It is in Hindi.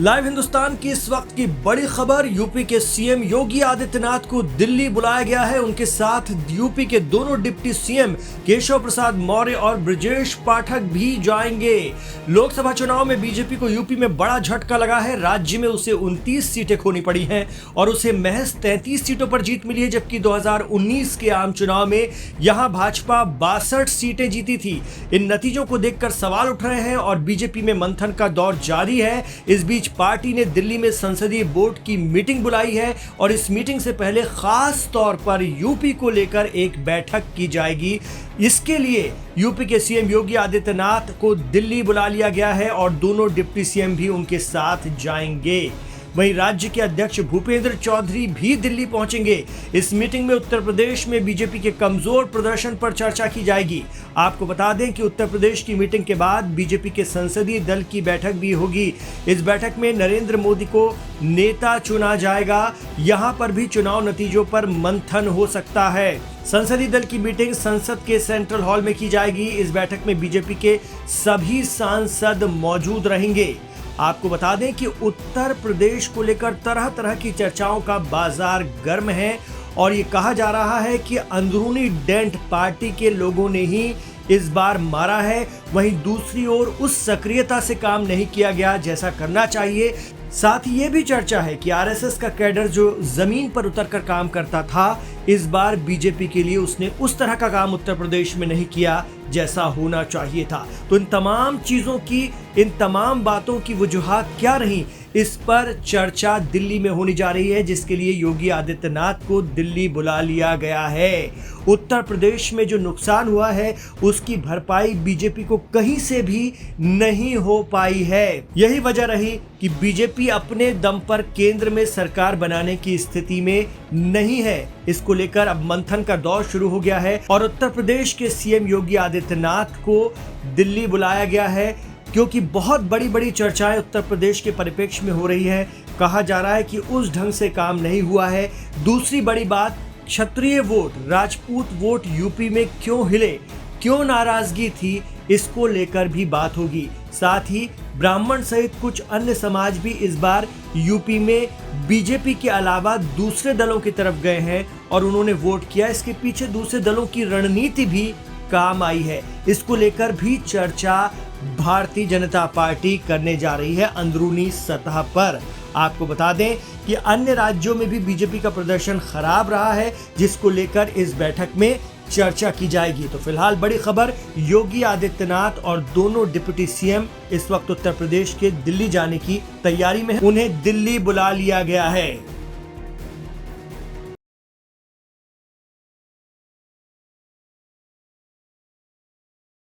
लाइव हिंदुस्तान की इस वक्त की बड़ी खबर, यूपी के सीएम योगी आदित्यनाथ को दिल्ली बुलाया गया है। उनके साथ यूपी के दोनों डिप्टी सीएम केशव प्रसाद मौर्य और ब्रजेश पाठक भी जाएंगे। लोकसभा चुनाव में बीजेपी को यूपी में बड़ा झटका लगा है। राज्य में उसे 29 सीटें खोनी पड़ी हैं और उसे महज 33 सीटों पर जीत मिली है, जबकि 2019 के आम चुनाव में यहां भाजपा 62 सीटें जीती थी। इन नतीजों को देखकर सवाल उठ रहे हैं और बीजेपी में मंथन का दौर जारी है। इस बीच पार्टी ने दिल्ली में संसदीय बोर्ड की मीटिंग बुलाई है और इस मीटिंग से पहले खास तौर पर यूपी को लेकर एक बैठक की जाएगी। इसके लिए यूपी के सीएम योगी आदित्यनाथ को दिल्ली बुला लिया गया है और दोनों डिप्टी सीएम भी उनके साथ जाएंगे। वहीं राज्य के अध्यक्ष भूपेंद्र चौधरी भी दिल्ली पहुंचेंगे। इस मीटिंग में उत्तर प्रदेश में बीजेपी के कमजोर प्रदर्शन पर चर्चा की जाएगी। आपको बता दें कि उत्तर प्रदेश की मीटिंग के बाद बीजेपी के संसदीय दल की बैठक भी होगी। इस बैठक में नरेंद्र मोदी को नेता चुना जाएगा। यहां पर भी चुनाव नतीजों पर मंथन हो सकता है। संसदीय दल की मीटिंग संसद के सेंट्रल हॉल में की जाएगी। इस बैठक में बीजेपी के सभी सांसद मौजूद रहेंगे। आपको बता दें कि उत्तर प्रदेश को लेकर तरह तरह की चर्चाओं का बाजार गर्म है और ये कहा जा रहा है कि अंदरूनी डेंट पार्टी के लोगों ने ही इस बार मारा है। वहीं दूसरी ओर उस सक्रियता से काम नहीं किया गया जैसा करना चाहिए। साथ ही ये भी चर्चा है कि आरएसएस का कैडर जो जमीन पर उतरकर काम करता था, इस बार बीजेपी के लिए उसने उस तरह का काम उत्तर प्रदेश में नहीं किया जैसा होना चाहिए था। तो इन तमाम चीजों की, इन तमाम बातों की वजूहात क्या रही, इस पर चर्चा दिल्ली में होने जा रही है, जिसके लिए योगी आदित्यनाथ को दिल्ली बुला लिया गया है। उत्तर प्रदेश में जो नुकसान हुआ है उसकी भरपाई बीजेपी को कहीं से भी नहीं हो पाई है। यही वजह रही कि बीजेपी अपने दम पर केंद्र में सरकार बनाने की स्थिति में नहीं है। इसको लेकर अब मंथन का दौर शुरू हो गया है और उत्तर प्रदेश के सीएम योगी आदित्यनाथ को दिल्ली बुलाया गया है, क्योंकि बहुत बड़ी बड़ी चर्चाएं उत्तर प्रदेश के परिप्रेक्ष्य में हो रही है। कहा जा रहा है कि उस ढंग से काम नहीं हुआ है। दूसरी बड़ी बात, क्षत्रिय वोट, राजपूत वोट यूपी में क्यों हिले, क्यों नाराजगी थी, इसको लेकर भी बात होगी। साथ ही ब्राह्मण सहित कुछ अन्य समाज भी इस बार यूपी में बीजेपी के अलावा दूसरे दलों की तरफ गए हैं और उन्होंने वोट किया। इसके पीछे दूसरे दलों की रणनीति भी काम आई है। इसको लेकर भी चर्चा भारतीय जनता पार्टी करने जा रही है अंदरूनी सतह पर। आपको बता दें कि अन्य राज्यों में भी बीजेपी का प्रदर्शन खराब रहा है, जिसको लेकर इस बैठक में चर्चा की जाएगी। तो फिलहाल बड़ी खबर, योगी आदित्यनाथ और दोनों डिप्टी सीएम इस वक्त उत्तर प्रदेश के दिल्ली जाने की तैयारी में हैं। उन्हें दिल्ली बुला लिया गया है।